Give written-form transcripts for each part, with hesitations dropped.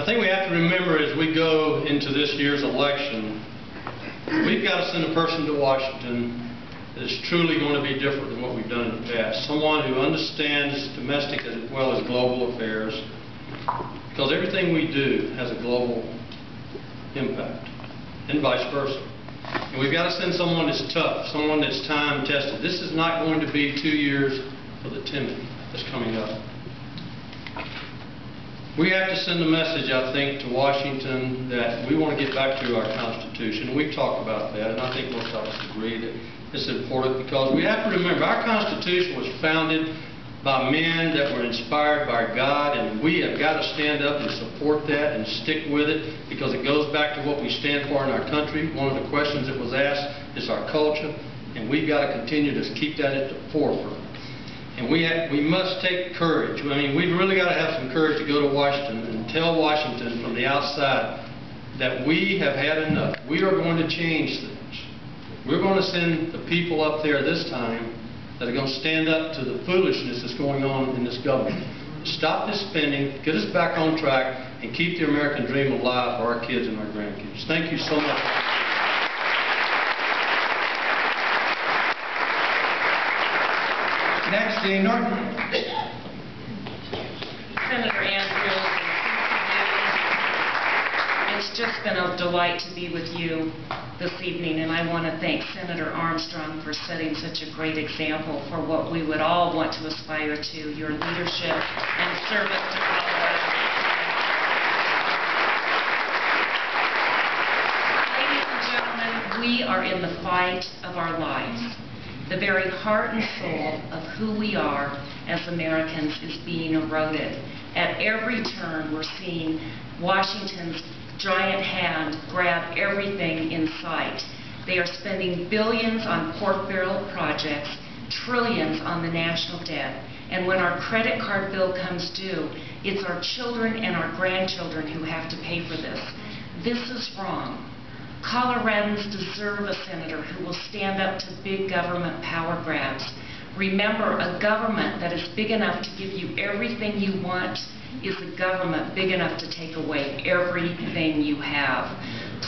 I think we have to remember as we go into this year's election, we've got to send a person to Washington that is truly going to be different than what we've done in the past. Someone who understands domestic as well as global affairs, because everything we do has a global impact, and vice versa. And we've got to send someone that's tough, someone that's time-tested. This is not going to be 2 years for the timid that's coming up. We have to send a message, I think, to Washington that we want to get back to our Constitution. We've talked about that, and I think most of us agree that it's important because we have to remember our Constitution was founded by men that were inspired by God, and we have got to stand up and support that and stick with it because it goes back to what we stand for in our country. One of the questions that was asked is our culture, and we've got to continue to keep that at the forefront. And we must take courage. I mean, we've really got to have some courage to go to Washington and tell Washington from the outside that we have had enough. We are going to change things. We're going to send the people up there this time that are going to stand up to the foolishness that's going on in this government. Stop this spending, get us back on track, and keep the American dream alive for our kids and our grandkids. Thank you so much. Next, Dean Norton. Senator Andrews, it's just been a delight to be with you this evening, and I want to thank Senator Armstrong for setting such a great example for what we would all want to aspire to, your leadership and service to Colorado. Ladies and gentlemen, we are in the fight of our lives. The very heart and soul of who we are as Americans is being eroded. At every turn, we're seeing Washington's giant hand grab everything in sight. They are spending billions on pork barrel projects, trillions on the national debt, and when our credit card bill comes due, it's our children and our grandchildren who have to pay for this. This is wrong. Coloradans deserve a senator who will stand up to big government power grabs. Remember, a government that is big enough to give you everything you want is a government big enough to take away everything you have.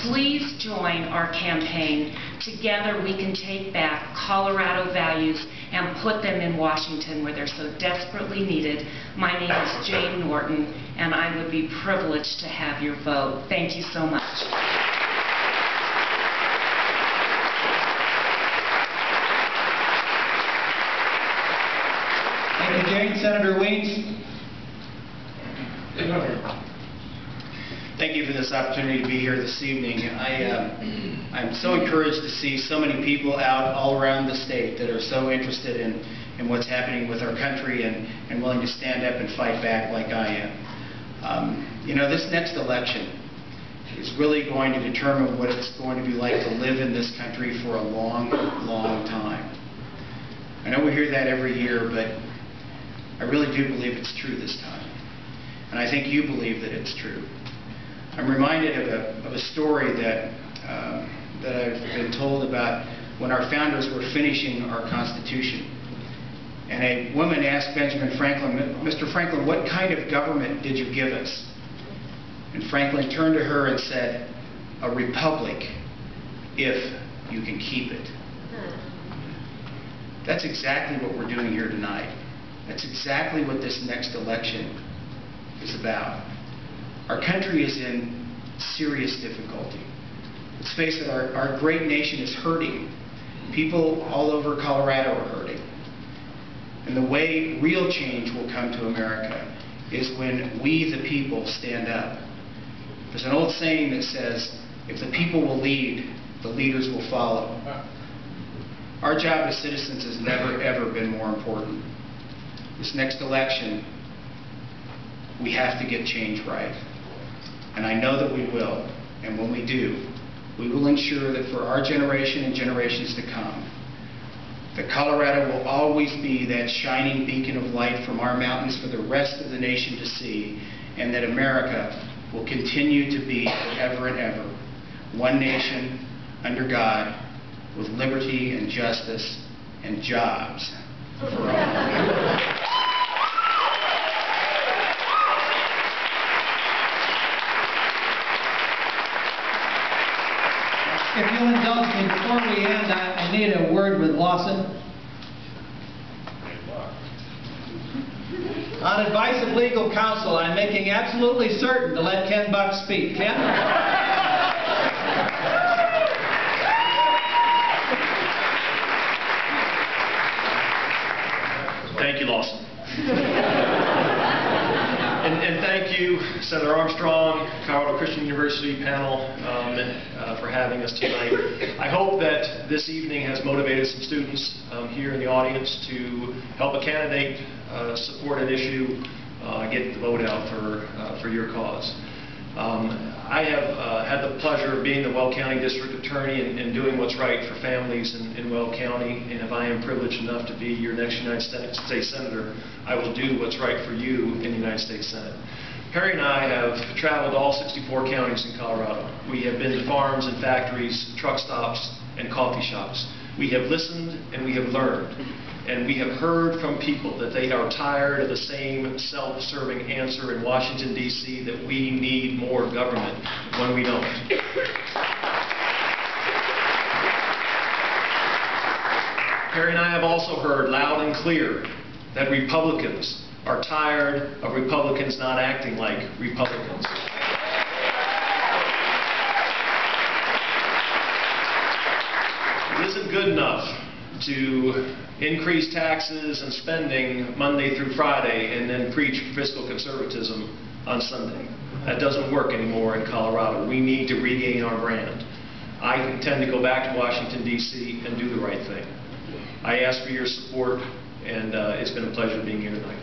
Please join our campaign. Together we can take back Colorado values and put them in Washington where they're so desperately needed. My name is Jane Norton, and I would be privileged to have your vote. Thank you so much. Thank you, Jane. Senator Weems. Thank you for this opportunity to be here this evening. I'm so encouraged to see so many people out all around the state that are so interested in what's happening with our country and willing to stand up and fight back like I am. You know, this next election is really going to determine what it's going to be like to live in this country for a long, long time. I know we hear that every year, but I really do believe it's true this time. And I think you believe that it's true. I'm reminded of a story that I've been told about when our founders were finishing our Constitution. And a woman asked Benjamin Franklin, "Mr. Franklin, what kind of government did you give us?" And Franklin turned to her and said, "A republic, if you can keep it." That's exactly what we're doing here tonight. That's exactly what this next election is about. Our country is in serious difficulty. Let's face it, our great nation is hurting. People all over Colorado are hurting. And the way real change will come to America is when we, the people, stand up. There's an old saying that says, if the people will lead, the leaders will follow. Our job as citizens has never, ever been more important. This next election, we have to get change right. And I know that we will. And when we do, we will ensure that for our generation and generations to come, that Colorado will always be that shining beacon of light from our mountains for the rest of the nation to see, and that America will continue to be forever and ever one nation under God with liberty and justice and jobs for all. you'll indulge me, before we end, I need a word with Lawson. On advice of legal counsel, I'm making absolutely certain to let Ken Buck speak. Ken? Thank you, Lawson. And thank you, Senator Armstrong, Colorado Christian University panel, for having us tonight. I hope that this evening has motivated some students here in the audience to help a candidate support an issue, get the vote out for your cause. I have had the pleasure of being the Weld County District Attorney and doing what's right for families in Weld County, and if I am privileged enough to be your next United States Senator, I will do what's right for you in the United States Senate. Perry and I have traveled all 64 counties in Colorado. We have been to farms and factories, truck stops, and coffee shops. We have listened and we have learned. And we have heard from people that they are tired of the same self-serving answer in Washington, D.C., that we need more government when we don't. Perry and I have also heard loud and clear that Republicans are tired of Republicans not acting like Republicans. It isn't good enough to increase taxes and spending Monday through Friday and then preach fiscal conservatism on Sunday. That doesn't work anymore in Colorado. We need to regain our brand. I intend to go back to Washington, D.C. and do the right thing. I ask for your support, and it's been a pleasure being here tonight.